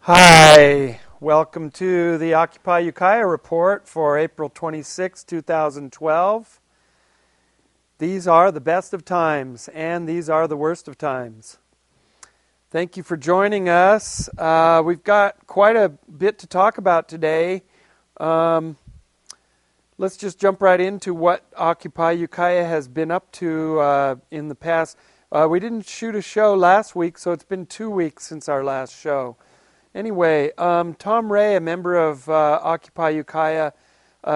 Hi, welcome to the Occupy Ukiah report for April 26, 2012. These are the best of times, and these are the worst of times. Thank you for joining us. We've got quite a bit to talk about today. Let's just jump right into what Occupy Ukiah has been up to in the past. We didn't shoot a show last week, so it's been 2 weeks since our last show. Anyway, Tom Ray, a member of Occupy Ukiah,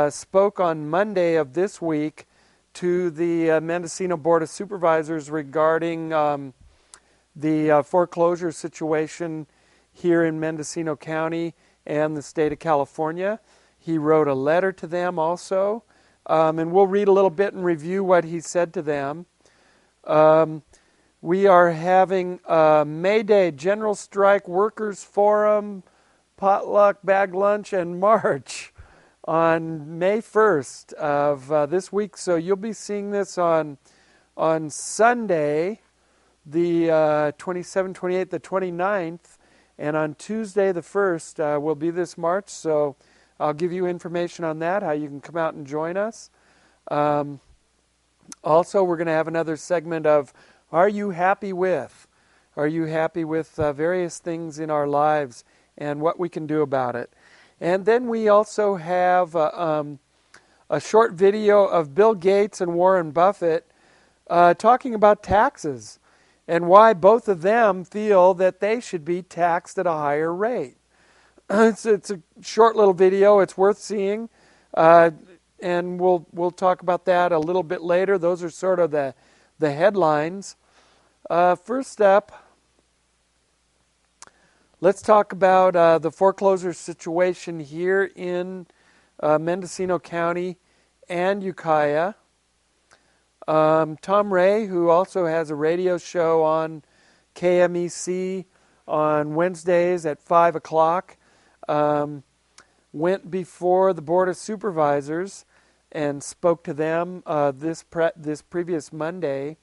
spoke on Monday of this week to the Mendocino Board of Supervisors regarding the foreclosure situation here in Mendocino County and the state of California. He wrote a letter to them also, and we'll read a little bit and review what he said to them. We are having a May Day General Strike Workers Forum, potluck bag lunch, and march on May 1st of this week. So you'll be seeing this on Sunday, the 27th, 28th, the 29th, and on Tuesday the 1st will be this march. So I'll give you information on that, how you can come out and join us. Also, we're going to have another segment of Are you happy with? Are you happy with various things in our lives and what we can do about it? And then we also have a short video of Bill Gates and Warren Buffett talking about taxes and why both of them feel that they should be taxed at a higher rate. It's a short little video. It's worth seeing. And we'll talk about that a little bit later. Those are sort of the headlines. First up, let's talk about the foreclosure situation here in Mendocino County and Ukiah. Tom Ray, who also has a radio show on KMEC on Wednesdays at 5 o'clock, went before the Board of Supervisors and spoke to them this previous Monday.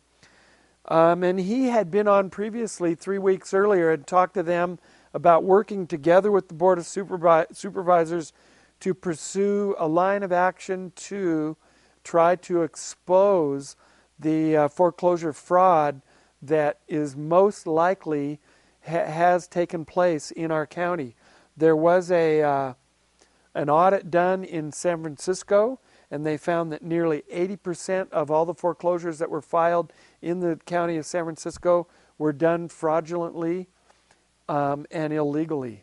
And he had been on previously 3 weeks earlier and talked to them about working together with the Board of Supervisors to pursue a line of action to try to expose the foreclosure fraud that is most likely has taken place in our county. There was an audit done in San Francisco, and they found that nearly 80% of all the foreclosures that were filed in the county of San Francisco were done fraudulently and illegally.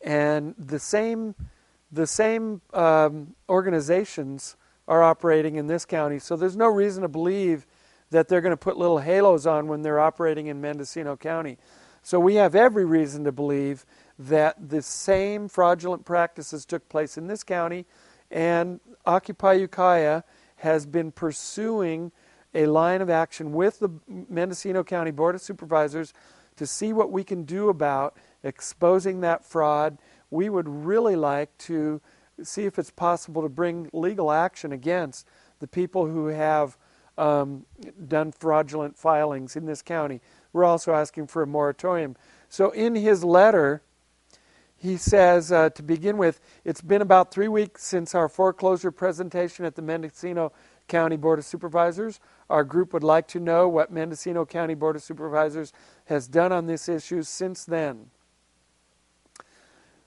And the same organizations are operating in this county, so there's no reason to believe that they're going to put little halos on when they're operating in Mendocino County. So we have every reason to believe that the same fraudulent practices took place in this county, and Occupy Ukiah has been pursuing a line of action with the Mendocino County Board of Supervisors to see what we can do about exposing that fraud. We would really like to see if it's possible to bring legal action against the people who have done fraudulent filings in this county. We're also asking for a moratorium. So in his letter, he says, to begin with, it's been about 3 weeks since our foreclosure presentation at the Mendocino County Board of Supervisors. Our group would like to know what Mendocino County Board of Supervisors has done on this issue since then.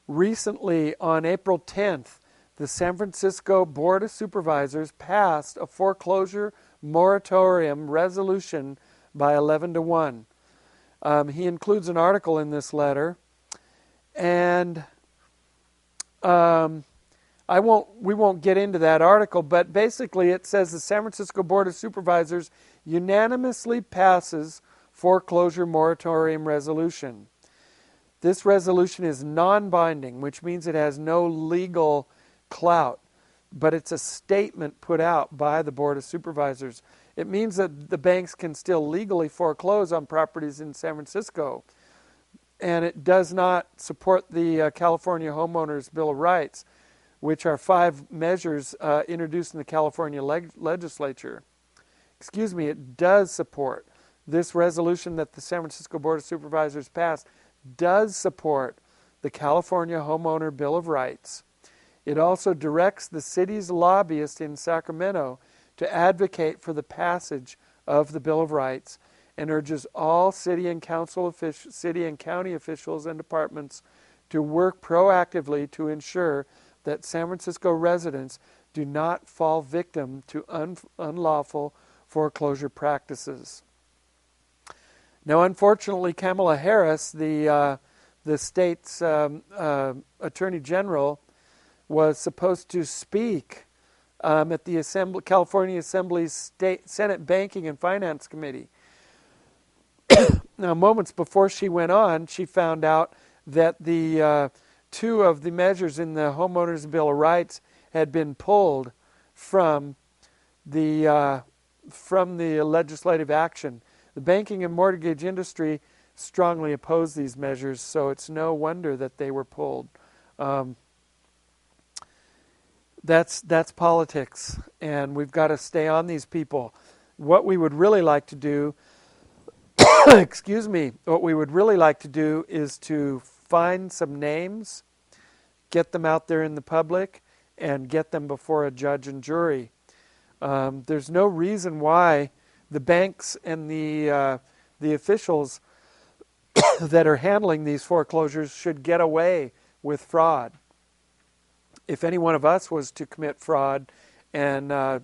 Recently, on April 10th, the San Francisco Board of Supervisors passed a foreclosure moratorium resolution by 11-1. He includes an article in this letter. And we won't get into that article, but basically it says the San Francisco Board of Supervisors unanimously passes foreclosure moratorium resolution. This resolution is non-binding, which means it has no legal clout, but it's a statement put out by the Board of Supervisors. It means that the banks can still legally foreclose on properties in San Francisco. And it does not support the California Homeowners Bill of Rights, which are 5 measures introduced in the California legislature. It does support this resolution that the San Francisco Board of Supervisors passed does support the California Homeowner Bill of Rights. It also directs the city's lobbyist in Sacramento to advocate for the passage of the Bill of Rights and urges all city and county officials and departments to work proactively to ensure that San Francisco residents do not fall victim to unlawful foreclosure practices. Now, unfortunately, Kamala Harris, the state's Attorney General, was supposed to speak at the California Assembly's Senate Banking and Finance Committee. Now, moments before she went on, she found out that the two of the measures in the Homeowners Bill of Rights had been pulled from the legislative action. The banking and mortgage industry strongly opposed these measures, so it's no wonder that they were pulled. That's politics, and we've got to stay on these people. What we would really like to do, what we would really like to do is to find some names, get them out there in the public, and get them before a judge and jury. There's no reason why the banks and the officials that are handling these foreclosures should get away with fraud. If any one of us was to commit fraud and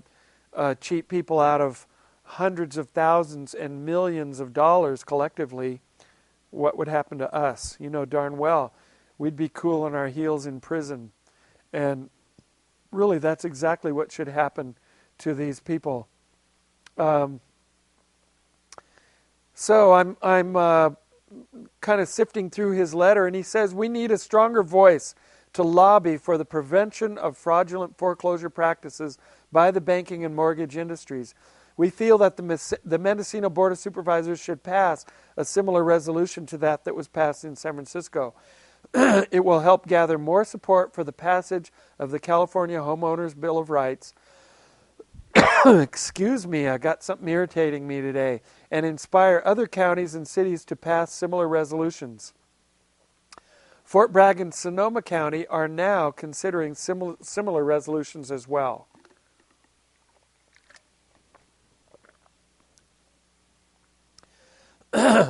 cheat people out of hundreds of thousands and millions of dollars collectively, what would happen to us? You know darn well we'd be cool on our heels in prison. And really, that's exactly what should happen to these people. So I'm kind of sifting through his letter, and he says we need a stronger voice to lobby for the prevention of fraudulent foreclosure practices by the banking and mortgage industries. We feel that the Mendocino Board of Supervisors should pass a similar resolution to that was passed in San Francisco. It will help gather more support for the passage of the California Homeowners Bill of Rights. Excuse me, I got something irritating me today. And inspire other counties and cities to pass similar resolutions. Fort Bragg and Sonoma County are now considering similar resolutions as well.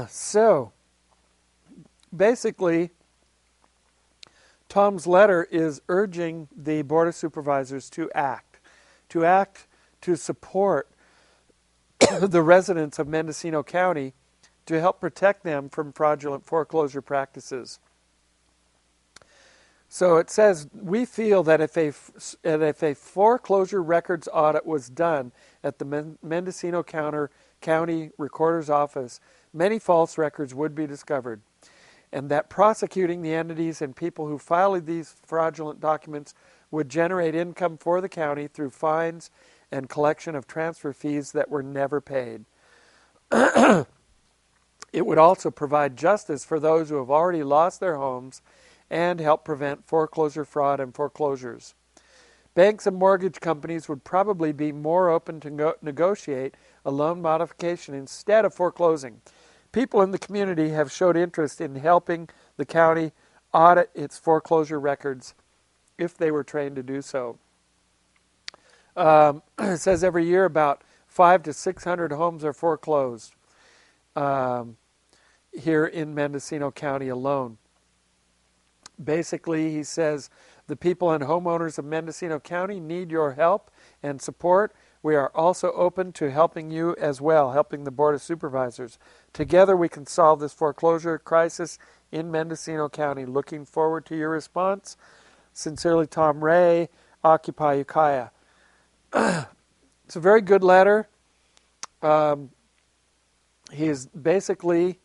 So, basically, Tom's letter is urging the Board of Supervisors to act to support the residents of Mendocino County to help protect them from fraudulent foreclosure practices. So it says, we feel that if a foreclosure records audit was done at the Mendocino County Recorder's Office, many false records would be discovered, and that prosecuting the entities and people who filed these fraudulent documents would generate income for the county through fines and collection of transfer fees that were never paid. It would also provide justice for those who have already lost their homes and help prevent foreclosure fraud and foreclosures. Banks and mortgage companies would probably be more open to negotiate a loan modification instead of foreclosing. People in the community have showed interest in helping the county audit its foreclosure records if they were trained to do so. It says every year about 500 to 600 homes are foreclosed here in Mendocino County alone. Basically, he says, the people and homeowners of Mendocino County need your help and support. We are also open to helping you as well, helping the Board of Supervisors. Together we can solve this foreclosure crisis in Mendocino County. Looking forward to your response. Sincerely, Tom Ray, Occupy Ukiah. It's a very good letter. He is basically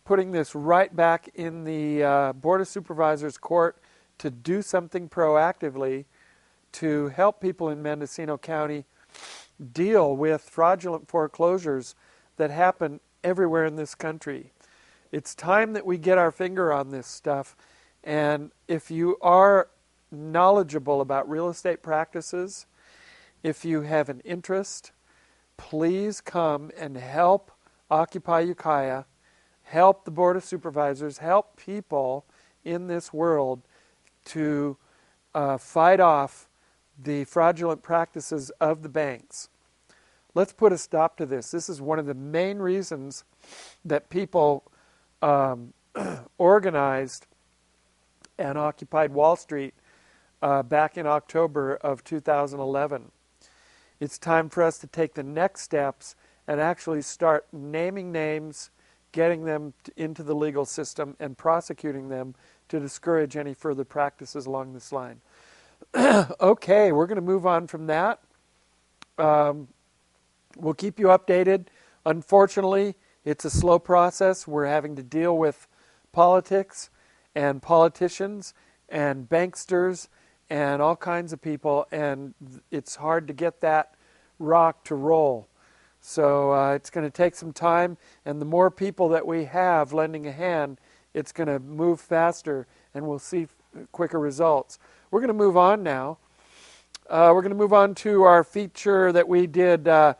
putting this right back in the Board of Supervisors court to do something proactively to help people in Mendocino County deal with fraudulent foreclosures that happen everywhere in this country. It's time that we get our finger on this stuff, and if you are knowledgeable about real estate practices, if you have an interest, please come and help Occupy Ukiah, help the Board of Supervisors, help people in this world to fight off the fraudulent practices of the banks. Let's put a stop to this. This is one of the main reasons that people organized and occupied Wall Street back in October of 2011. It's time for us to take the next steps and actually start naming names, getting them into the legal system, and prosecuting them to discourage any further practices along this line. Okay, we're going to move on from that. We'll keep you updated. Unfortunately, it's a slow process. We're having to deal with politics and politicians and banksters and all kinds of people, and it's hard to get that rock to roll. So it's going to take some time, and the more people that we have lending a hand, it's going to move faster, and we'll see quicker results. We're going to move on now. We're going to move on to our feature that we did a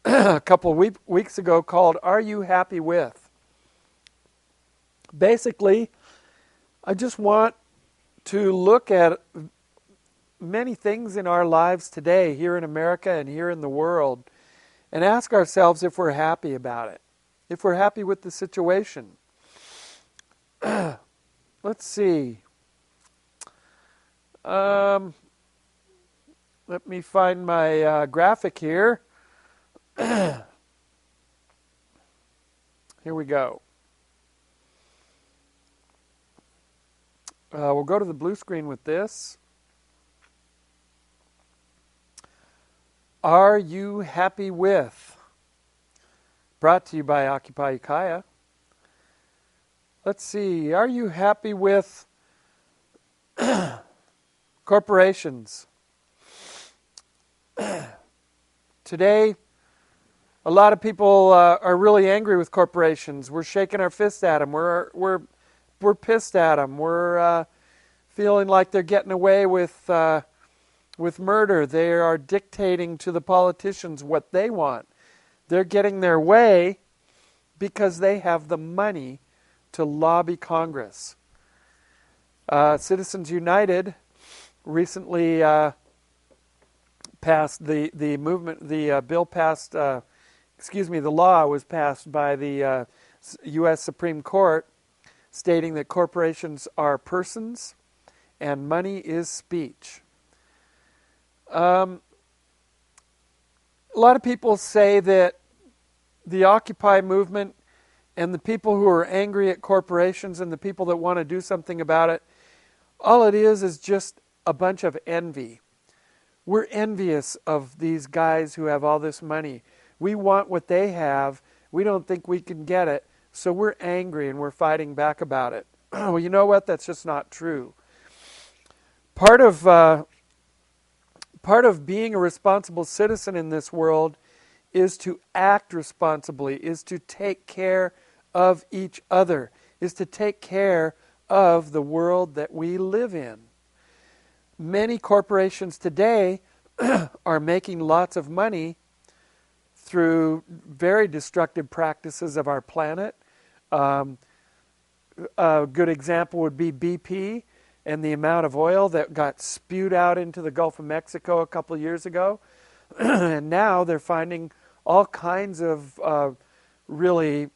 couple of weeks ago called Are You Happy With? Basically, I just want to look at many things in our lives today, here in America and here in the world, and ask ourselves if we're happy about it, if we're happy with the situation. Let's see. Let me find my graphic here. Here we go. We'll go to the blue screen with this. Are you happy with? Brought to you by Occupy Ukiah. Let's see. Are you happy with corporations? Today, a lot of people are really angry with corporations. We're shaking our fists at them. We're pissed at them. We're feeling like they're getting away with murder. They are dictating to the politicians what they want. They're getting their way because they have the money to lobby Congress. Citizens United recently passed the law was passed by the U.S. Supreme Court, stating that corporations are persons and money is speech. A lot of people say that the Occupy movement and the people who are angry at corporations and the people that want to do something about it, all it is just a bunch of envy. We're envious of these guys who have all this money. We want what they have. We don't think we can get it, so we're angry and we're fighting back about it. Well, you know what? That's just not true. Part of being a responsible citizen in this world is to act responsibly, is to take care of each other, is to take care of the world that we live in. Many corporations today are making lots of money through very destructive practices of our planet. A good example would be BP and the amount of oil that got spewed out into the Gulf of Mexico a couple of years ago. And now they're finding all kinds of really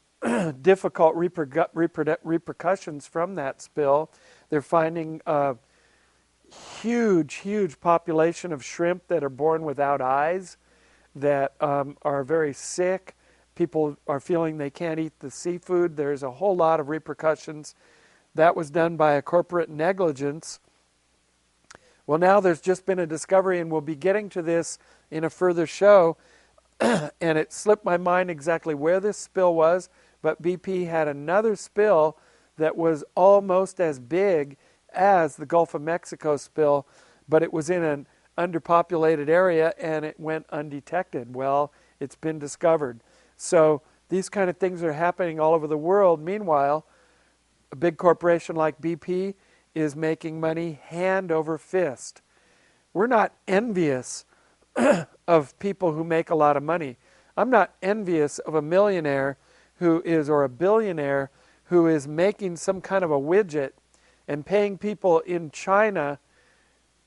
difficult repercussions from that spill. They're finding a huge population of shrimp that are born without eyes, that are very sick. People are feeling they can't eat the seafood. There's a whole lot of repercussions. That was done by a corporate negligence. Well, now there's just been a discovery, and we'll be getting to this in a further show, and it slipped my mind exactly where this spill was, but BP had another spill that was almost as big as the Gulf of Mexico spill, but it was in an underpopulated area, and it went undetected. Well, it's been discovered. So these kind of things are happening all over the world. Meanwhile, a big corporation like BP is making money hand over fist. We're not envious of people who make a lot of money. I'm not envious of a millionaire or a billionaire who is making some kind of a widget and paying people in China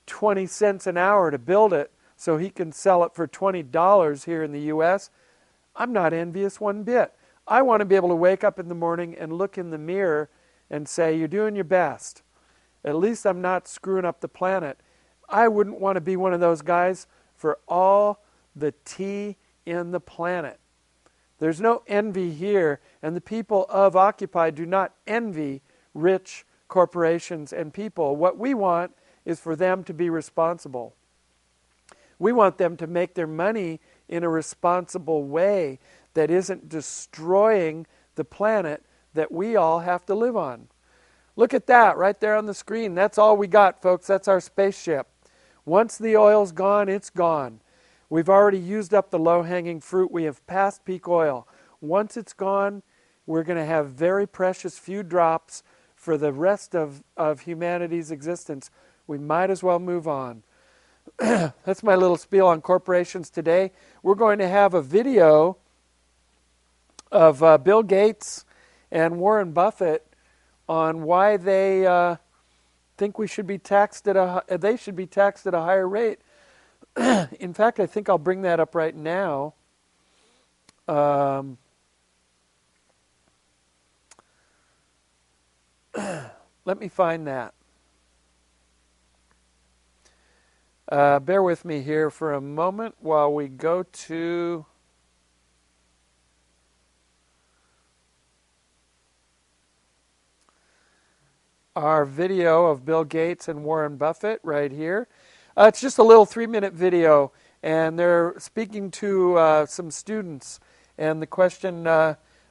20 cents an hour to build it so he can sell it for $20 here in the U.S., I'm not envious one bit. I want to be able to wake up in the morning and look in the mirror and say, you're doing your best. At least I'm not screwing up the planet. I wouldn't want to be one of those guys for all the tea in the planet. There's no envy here, and the people of Occupy do not envy rich corporations and people. What we want is for them to be responsible. We want them to make their money in a responsible way that isn't destroying the planet that we all have to live on. Look at that right there on the screen. That's all we got, folks. That's our spaceship. Once the oil's gone, it's gone. We've already used up the low-hanging fruit. We have passed peak oil. Once it's gone, we're going to have very precious few drops for the rest of humanity's existence. We might as well move on. That's my little spiel on corporations today. We're going to have a video of Bill Gates and Warren Buffett on why they think we should be taxed they should be taxed at a higher rate. In fact, I think I'll bring that up right now. Let me find that. Bear with me here for a moment while we go to our video of Bill Gates and Warren Buffett right here. It's just a little 3-minute video, and they're speaking to some students, and the question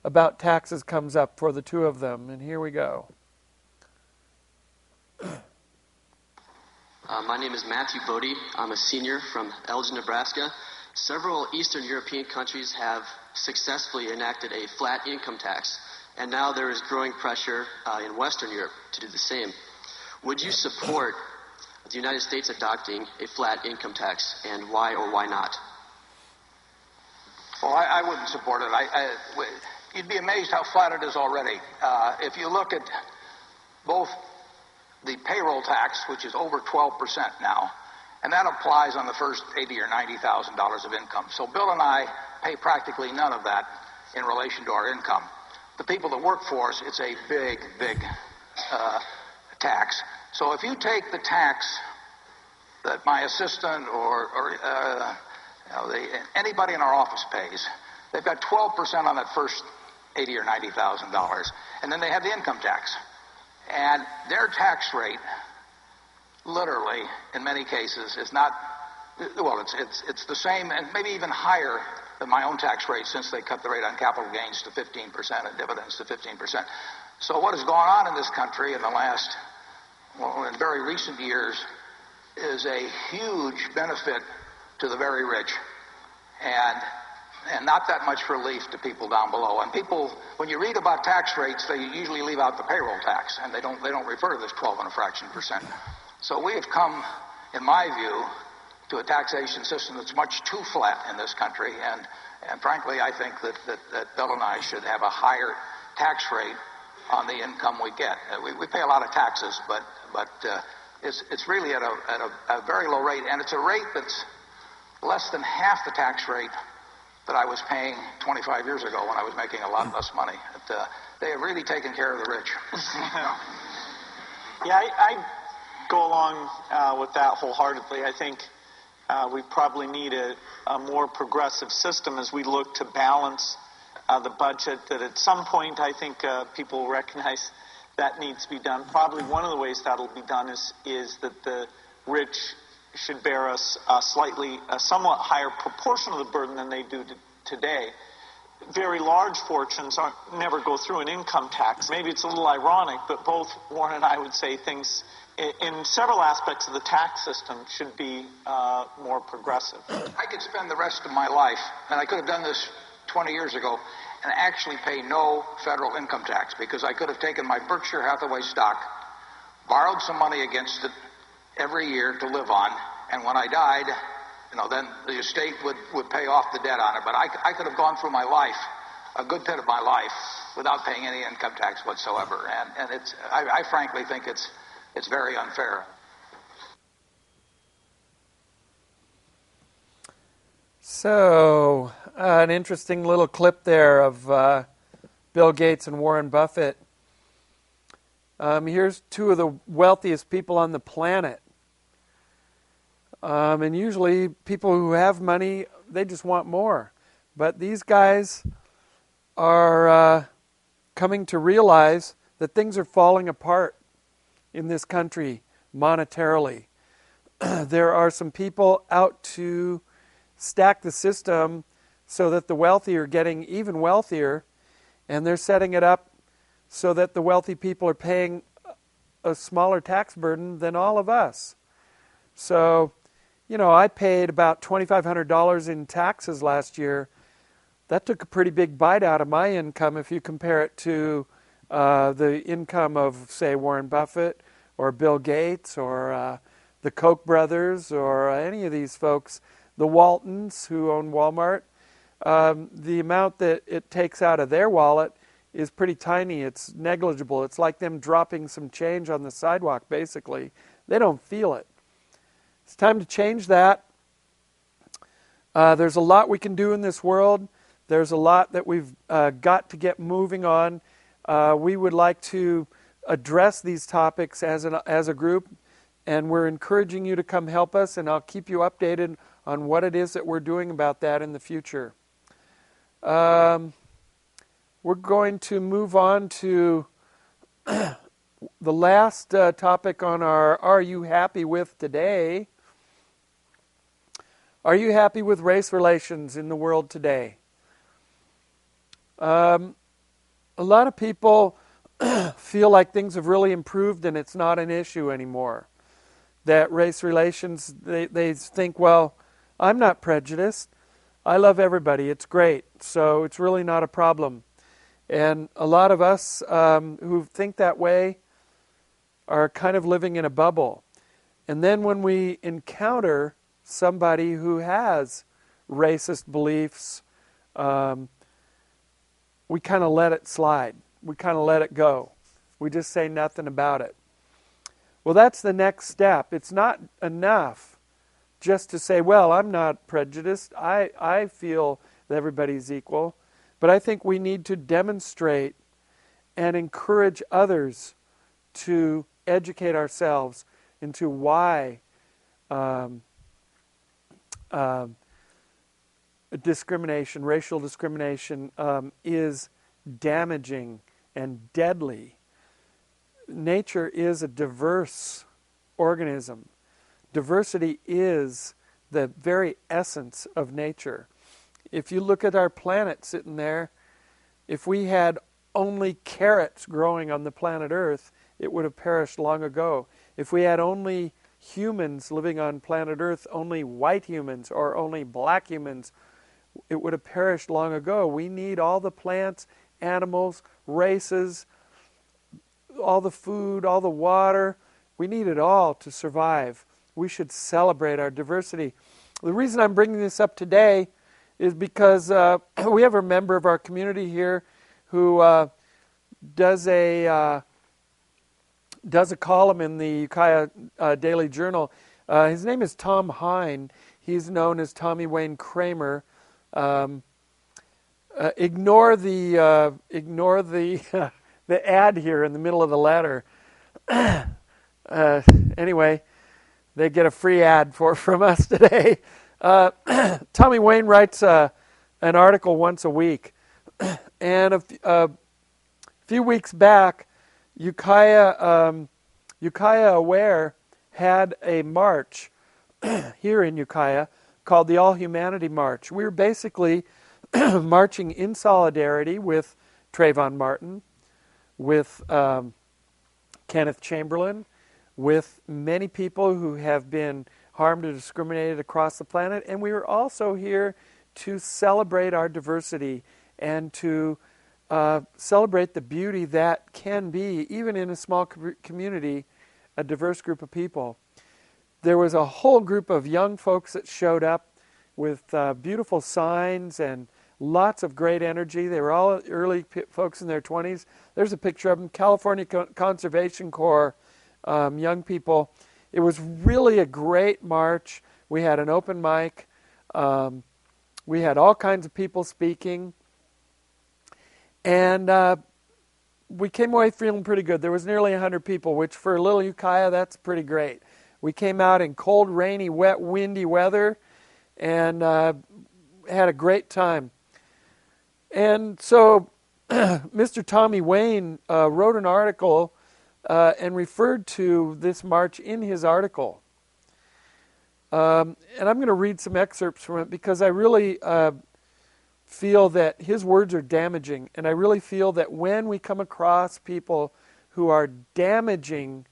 about taxes comes up for the two of them, and here we go. My name is Matthew Bodie. I'm a senior from Elgin, Nebraska. Several Eastern European countries have successfully enacted a flat income tax, and now there is growing pressure in Western Europe to do the same. Would you support the United States adopting a flat income tax, and why or why not? Well, I wouldn't support it. You'd be amazed how flat it is already. If you look at both the payroll tax, which is over 12% now, and that applies on the first $80,000 or $90,000 of income. So Bill and I pay practically none of that in relation to our income. The people that work for us, it's a big, big tax. So if you take the tax that my assistant or anybody in our office pays, they've got 12% on that first $80,000 or $90,000, and then they have the income tax. And their tax rate, literally, in many cases, is not, well, it's the same and maybe even higher than my own tax rate, since they cut the rate on capital gains to 15% and dividends to 15%. So what has gone on in this country in the last, well, in very recent years, is a huge benefit to the very rich, and not that much relief to people down below. And people, when you read about tax rates, they usually leave out the payroll tax, and they don't refer to this 12 and a fraction %. So we have come, in my view, to a taxation system that's much too flat in this country, and frankly, I think that Bill and I should have a higher tax rate on the income we get. We pay a lot of taxes, but it's really at a very low rate, and it's a rate that's less than half the tax rate that I was paying 25 years ago when I was making a lot less money. They have really taken care of the rich. Yeah, I go along with that wholeheartedly. I think we probably need a more progressive system as we look to balance the budget, that at some point I think people recognize that needs to be done. Probably one of the ways that'll be done is that the rich should bear a somewhat higher proportion of the burden than they do today. Very large fortunes never go through an income tax. Maybe it's a little ironic, but both Warren and I would say things in several aspects of the tax system should be more progressive. I could spend the rest of my life, and I could have done this 20 years ago, and actually pay no federal income tax, because I could have taken my Berkshire Hathaway stock, borrowed some money against it every year to live on, and when I died, then the estate would pay off the debt on it. But I could have gone through my life a good bit of my life without paying any income tax whatsoever. And I frankly think it's very unfair. So, an interesting little clip there of Bill Gates and Warren Buffett. Here's two of the wealthiest people on the planet. And usually people who have money, they just want more. But these guys are coming to realize that things are falling apart in this country monetarily. There are some people out to stack the system so that the wealthy are getting even wealthier, and they're setting it up so that the wealthy people are paying a smaller tax burden than all of us. So, you know, I paid about $2,500 in taxes last year. That took a pretty big bite out of my income if you compare it to the income of, say, Warren Buffett or Bill Gates or the Koch brothers or any of these folks, the Waltons who own Walmart. The amount that it takes out of their wallet is pretty tiny. It's negligible. It's like them dropping some change on the sidewalk, basically. They don't feel it. It's time to change that. There's a lot we can do in this world. There's a lot that we've got to get moving on. We would like to address these topics as a group, and we're encouraging you to come help us, and I'll keep you updated on what it is that we're doing about that in the future. We're going to move on to the last topic on our Are You Happy With today. Are you happy with race relations in the world today? A lot of people feel like things have really improved and it's not an issue anymore. That race relations, they think, well, I'm not prejudiced. I love everybody. It's great. So it's really not a problem. And a lot of us who think that way are kind of living in a bubble. And then when we encounter somebody who has racist beliefs, we kind of let it slide. We kind of let it go. We just say nothing about it. Well, that's the next step. It's not enough just to say, well, I'm not prejudiced. I feel that everybody's equal. But I think we need to demonstrate and encourage others to educate ourselves into why discrimination, racial discrimination, is damaging and deadly. Nature is a diverse organism. Diversity is the very essence of nature. If you look at our planet sitting there, if we had only carrots growing on the planet Earth, it would have perished long ago. If we had only humans living on planet Earth, only white humans or only black humans, it would have perished long ago. We need all the plants, animals, races, all the food, all the water. We need it all to survive. We should celebrate our diversity. The reason I'm bringing this up today is because we have a member of our community here who does a column in the Ukiah Daily Journal. His name is Tom Hine. He's known as Tommy Wayne Kramer. Ignore the the ad here in the middle of the letter. Anyway, they get a free ad from us today. Tommy Wayne writes an article once a week, and a few weeks back, Ukiah Aware had a march here in Ukiah called the All Humanity March. We were basically marching in solidarity with Trayvon Martin, with Kenneth Chamberlain, with many people who have been harmed or discriminated across the planet, and we were also here to celebrate our diversity and to celebrate the beauty that can be, even in a small community, a diverse group of people. There was a whole group of young folks that showed up with beautiful signs and Lots of great energy. They were all early folks in their 20s. There's a picture of them, California Conservation Corps, young people. It was really a great march. We had an open mic. We had all kinds of people speaking. And we came away feeling pretty good. There was nearly 100 people, which for a little Ukiah, that's pretty great. We came out in cold, rainy, wet, windy weather and had a great time. And so Mr. Tommy Wayne wrote an article and referred to this march in his article. And I'm going to read some excerpts from it because I really feel that his words are damaging. And I really feel that when we come across people who are damaging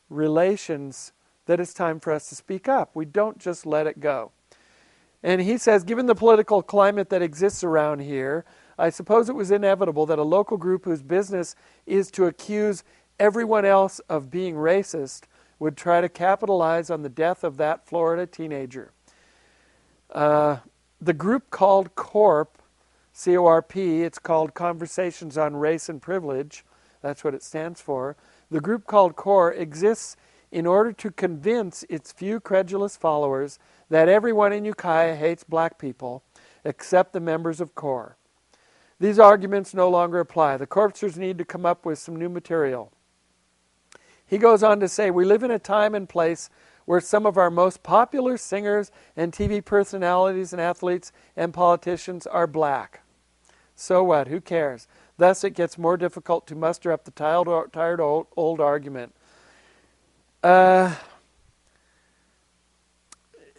relations, that it's time for us to speak up. We don't just let it go. And he says, given the political climate that exists around here, I suppose it was inevitable that a local group whose business is to accuse everyone else of being racist would try to capitalize on the death of that Florida teenager. The group called CORP, C-O-R-P, it's called Conversations on Race and Privilege. That's what it stands for. The group called CORP exists in order to convince its few credulous followers that everyone in Ukiah hates black people except the members of CORP. These arguments no longer apply. The corpsers need to come up with some new material. He goes on to say, we live in a time and place where some of our most popular singers and TV personalities and athletes and politicians are black. So what? Who cares? Thus it gets more difficult to muster up the tired old argument.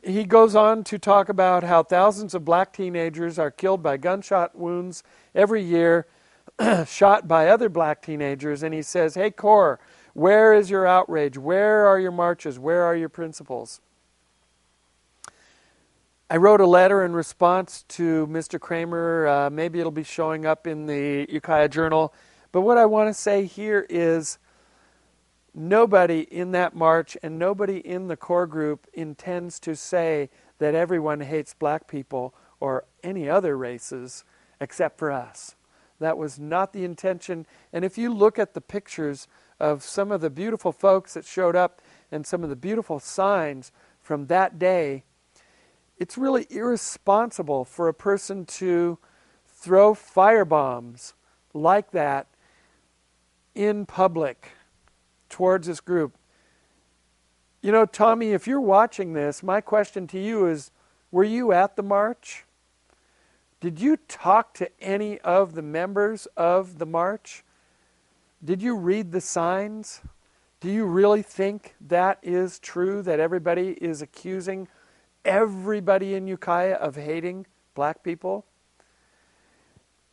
He goes on to talk about how thousands of black teenagers are killed by gunshot wounds every year, shot by other black teenagers. And he says, hey, CORE, where is your outrage? Where are your marches? Where are your principles? I wrote a letter in response to Mr. Kramer. Maybe it'll be showing up in the Ukiah Journal. But what I want to say here is nobody in that march and nobody in the core group intends to say that everyone hates black people or any other races except for us. That was not the intention. And if you look at the pictures of some of the beautiful folks that showed up and some of the beautiful signs from that day, it's really irresponsible for a person to throw firebombs like that in public towards this group. You know, Tommy, if you're watching this, my question to you is, were you at the march? Did you talk to any of the members of the march? Did you read the signs? Do you really think that is true, that everybody is accusing everybody in Ukiah of hating black people?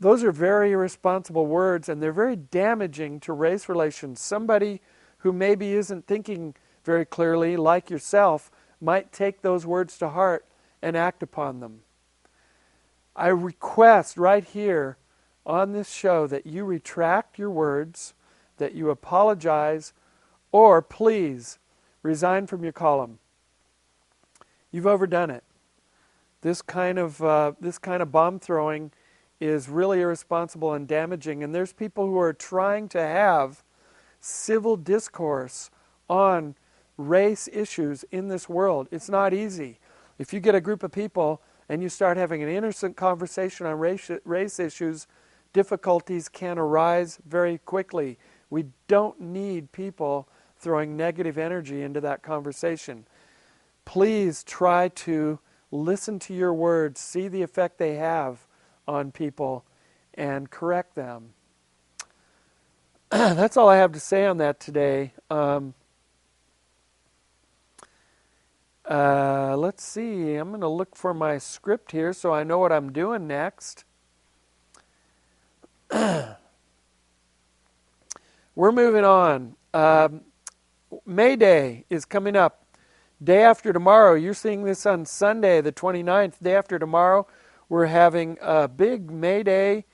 Those are very irresponsible words, and they're very damaging to race relations. Somebody who maybe isn't thinking very clearly, like yourself, might take those words to heart and act upon them. I request right here on this show that you retract your words, that you apologize, or please resign from your column. You've overdone it. This kind of bomb throwing is really irresponsible and damaging, and there's people who are trying to have civil discourse on race issues in this world. It's not easy. If you get a group of people and you start having an innocent conversation on race issues, difficulties can arise very quickly. We don't need people throwing negative energy into that conversation. Please try to listen to your words, see the effect they have on people, and correct them. That's all I have to say on that today. Let's see. I'm going to look for my script here so I know what I'm doing next. We're moving on. May Day is coming up. Day after tomorrow. You're seeing this on Sunday, the 29th. Day after tomorrow, we're having a big May Day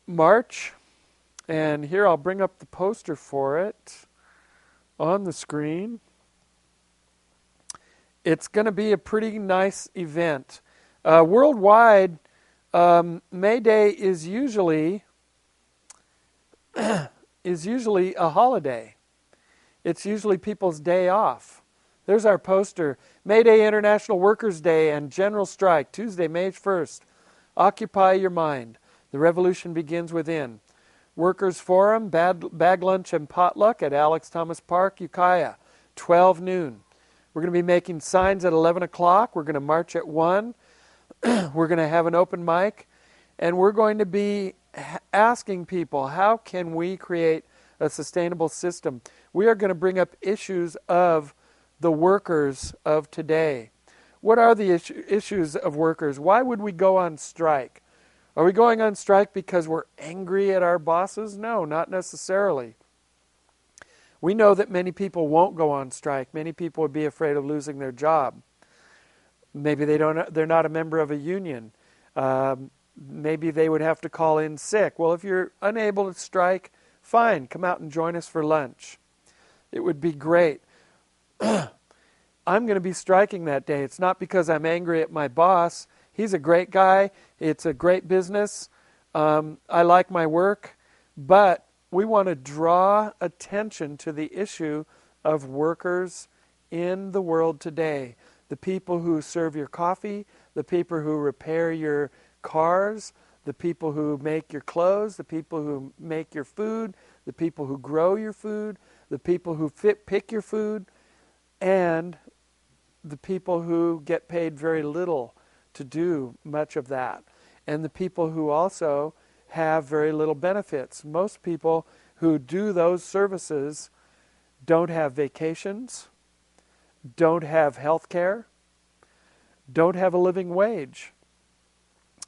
march. And here I'll bring up the poster for it on the screen. It's going to be a pretty nice event. Worldwide, May Day is usually a holiday. It's usually people's day off. There's our poster. May Day, International Workers' Day, and General Strike, Tuesday, May 1st. Occupy your mind. The revolution begins within. Workers' Forum, bag lunch and potluck at Alex Thomas Park, Ukiah, 12 noon. We're going to be making signs at 11 o'clock. We're going to march at 1. We're going to have an open mic. And we're going to be asking people, how can we create a sustainable system? We are going to bring up issues of the workers of today. What are the issues of workers? Why would we go on strike? Are we going on strike because we're angry at our bosses? No, not necessarily. We know that many people won't go on strike. Many people would be afraid of losing their job. Maybe they're not a member of a union. Maybe they would have to call in sick. Well, if you're unable to strike, fine, come out and join us for lunch. It would be great. I'm going to be striking that day. It's not because I'm angry at my boss. He's a great guy. It's a great business. I like my work. But we want to draw attention to the issue of workers in the world today. The people who serve your coffee, the people who repair your cars, the people who make your clothes, the people who make your food, the people who grow your food, the people who pick your food, and the people who get paid very little to do much of that, and the people who also have very little benefits. Most people who do those services don't have vacations, don't have health care, don't have a living wage.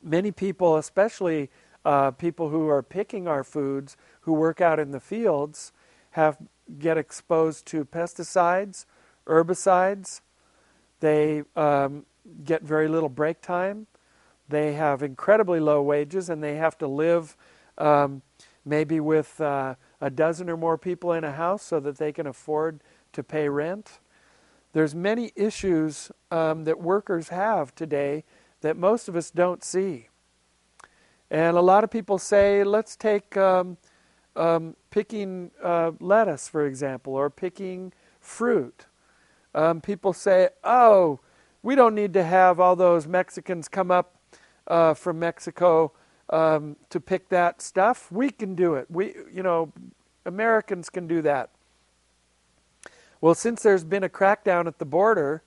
Many people, especially people who are picking our foods, who work out in the fields, get exposed to pesticides, herbicides. They get very little break time. They have incredibly low wages, and they have to live maybe with a dozen or more people in a house so that they can afford to pay rent. There's many issues that workers have today that most of us don't see. And a lot of people say, let's take picking lettuce, for example, or picking fruit. People say, oh, we don't need to have all those Mexicans come up from Mexico to pick that stuff. We can do it. Americans can do that. Well, since there's been a crackdown at the border,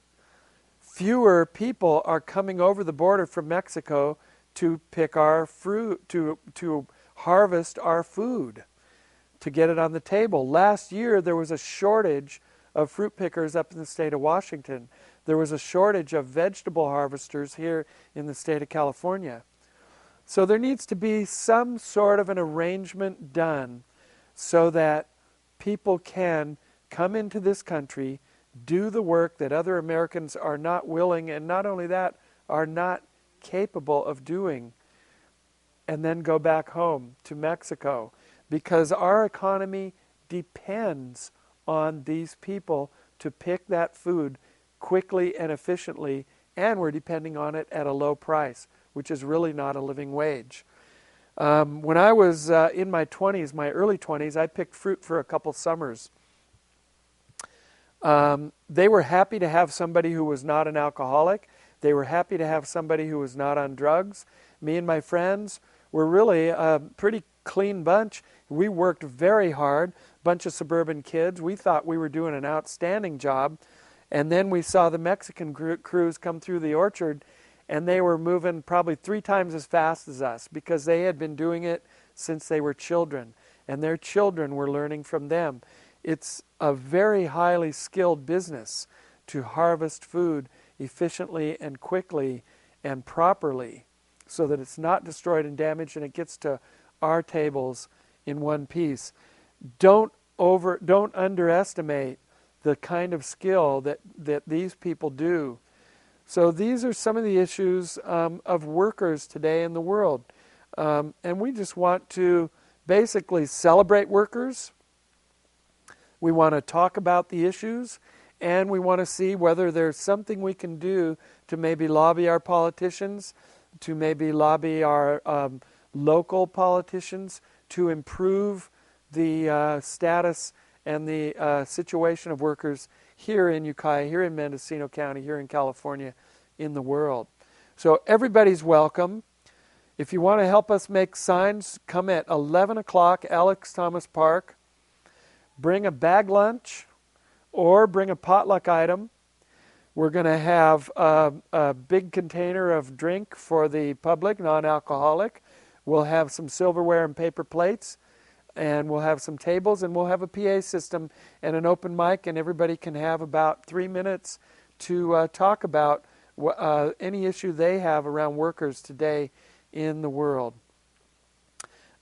fewer people are coming over the border from Mexico to pick our fruit, to harvest our food, to get it on the table. Last year, there was a shortage of fruit pickers up in the state of Washington. There was a shortage of vegetable harvesters here in the state of California. So there needs to be some sort of an arrangement done so that people can come into this country, do the work that other Americans are not willing, and not only that, are not capable of doing, and then go back home to Mexico, because our economy depends on these people to pick that food quickly and efficiently, and we're depending on it at a low price, which is really not a living wage. When I was in my 20s, my early 20s, I picked fruit for a couple summers. They were happy to have somebody who was not an alcoholic. They were happy to have somebody who was not on drugs. Me and my friends were really a pretty clean bunch. We worked very hard, bunch of suburban kids. We thought we were doing an outstanding job. And then we saw the Mexican crews come through the orchard, and they were moving probably 3 times as fast as us because they had been doing it since they were children, and their children were learning from them. It's a very highly skilled business to harvest food efficiently and quickly and properly so that it's not destroyed and damaged and it gets to our tables in one piece. Don't underestimate the kind of skill that these people do. So these are some of the issues of workers today in the world. And we just want to basically celebrate workers. We want to talk about the issues, and we want to see whether there's something we can do to maybe lobby our politicians to maybe lobby our local politicians to improve the status and the situation of workers here in Ukiah, here in Mendocino County, here in California, in the world. So everybody's welcome. If you want to help us make signs, come at 11 o'clock, Alex Thomas Park. Bring a bag lunch or bring a potluck item. We're going to have a big container of drink for the public, non-alcoholic. We'll have some silverware and paper plates, and we'll have some tables, and we'll have a PA system and an open mic, and everybody can have about 3 minutes to talk about any issue they have around workers today in the world.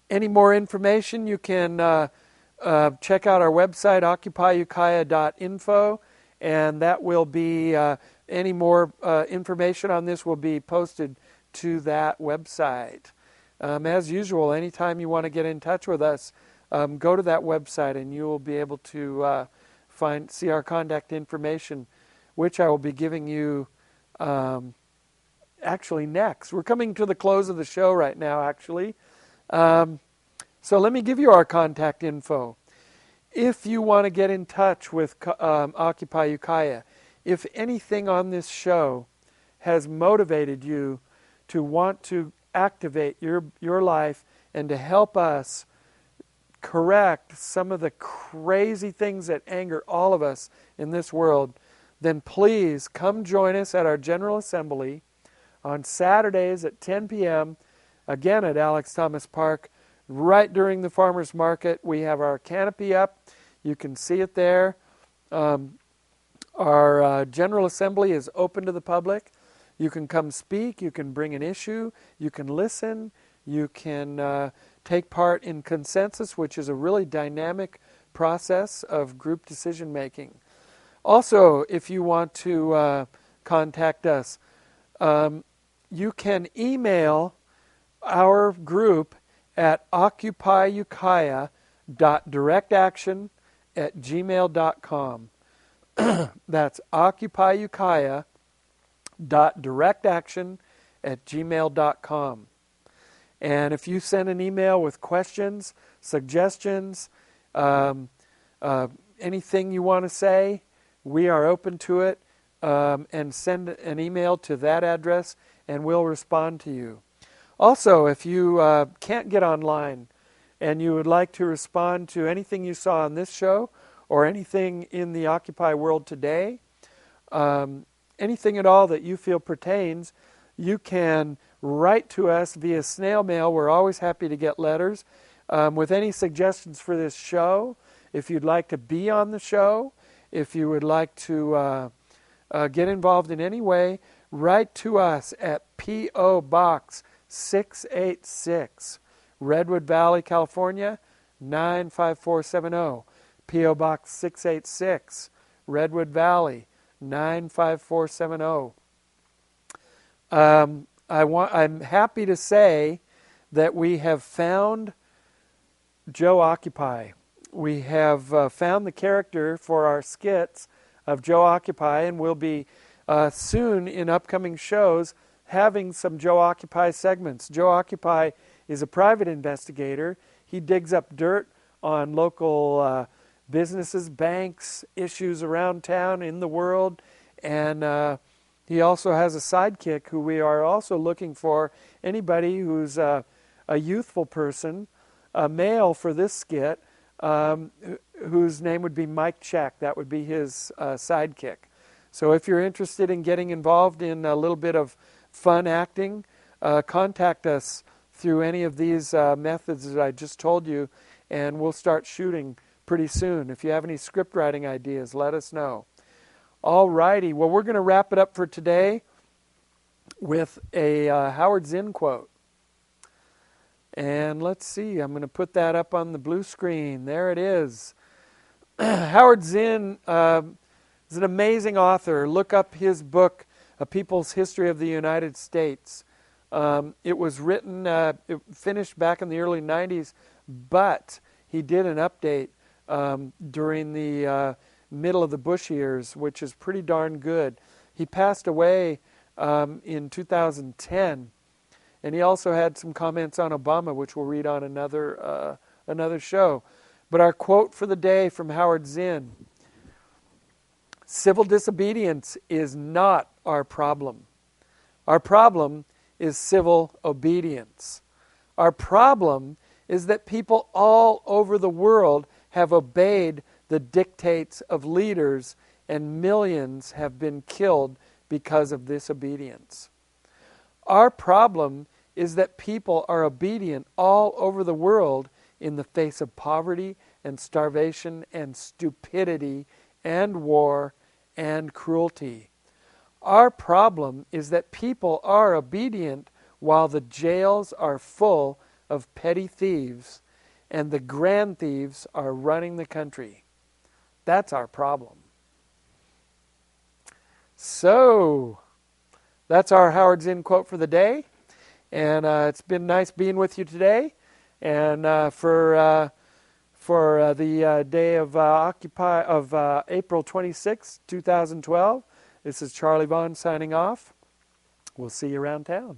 Any more information, you can check out our website, occupyukiah.info, and that will be, any more information on this will be posted to that website. As usual, anytime you want to get in touch with us, go to that website and you will be able to see our contact information, which I will be giving you actually next. We're coming to the close of the show right now, actually. So let me give you our contact info. If you want to get in touch with Occupy Ukiah, if anything on this show has motivated you to want to activate your life and to help us correct some of the crazy things that anger all of us in this world, then please come join us at our General Assembly on Saturdays at 10 p.m., again at Alex Thomas Park, right during the farmers market. We have our canopy up. You can see it there. Our General Assembly is open to the public. You can come speak. You can bring an issue. You can listen. You can take part in consensus, which is a really dynamic process of group decision making. Also, if you want to contact us, you can email our group at occupyukiah.directaction@gmail.com. That's occupyukiah.directaction@gmail.com. And if you send an email with questions, suggestions, anything you want to say, we are open to it. And send an email to that address and we'll respond to you. Also, if you can't get online and you would like to respond to anything you saw on this show or anything in the Occupy world today, anything at all that you feel pertains, you can write to us via snail mail. We're always happy to get letters with any suggestions for this show. If you'd like to be on the show, if you would like to get involved in any way, write to us at P.O. Box 686, Redwood Valley, California, 95470. P.O. Box 686, Redwood Valley, 95470. I'm happy to say that we have found Joe Occupy. We have found the character for our skits of Joe Occupy, and we'll be soon in upcoming shows having some Joe Occupy segments. Joe Occupy is a private investigator. He digs up dirt on local businesses, banks, issues around town, in the world, and he also has a sidekick who we are also looking for. Anybody who's a youthful person, a male for this skit, whose name would be Mike Check. That would be his sidekick. So if you're interested in getting involved in a little bit of fun acting, contact us through any of these methods that I just told you, and we'll start shooting pretty soon. If you have any script writing ideas, let us know. All righty. Well, we're going to wrap it up for today with a Howard Zinn quote. And let's see, I'm going to put that up on the blue screen. There it is. Howard Zinn is an amazing author. Look up his book, A People's History of the United States. It was written, it finished back in the early 90s, but he did an update during the middle of the Bush years, which is pretty darn good. He passed away in 2010, And he also had some comments on Obama, which we'll read on another show. But our quote for the day from Howard Zinn: civil disobedience is not our problem. Our problem is civil obedience. Our problem is that people all over the world have obeyed the dictates of leaders, and millions have been killed because of this obedience. Our problem is that people are obedient all over the world in the face of poverty and starvation and stupidity and war and cruelty. Our problem is that people are obedient while the jails are full of petty thieves and the grand thieves are running the country. That's our problem. So, that's our Howard Zinn quote for the day. And it's been nice being with you today. And for the day of April 26, 2012, this is Charlie Vaughn signing off. We'll see you around town.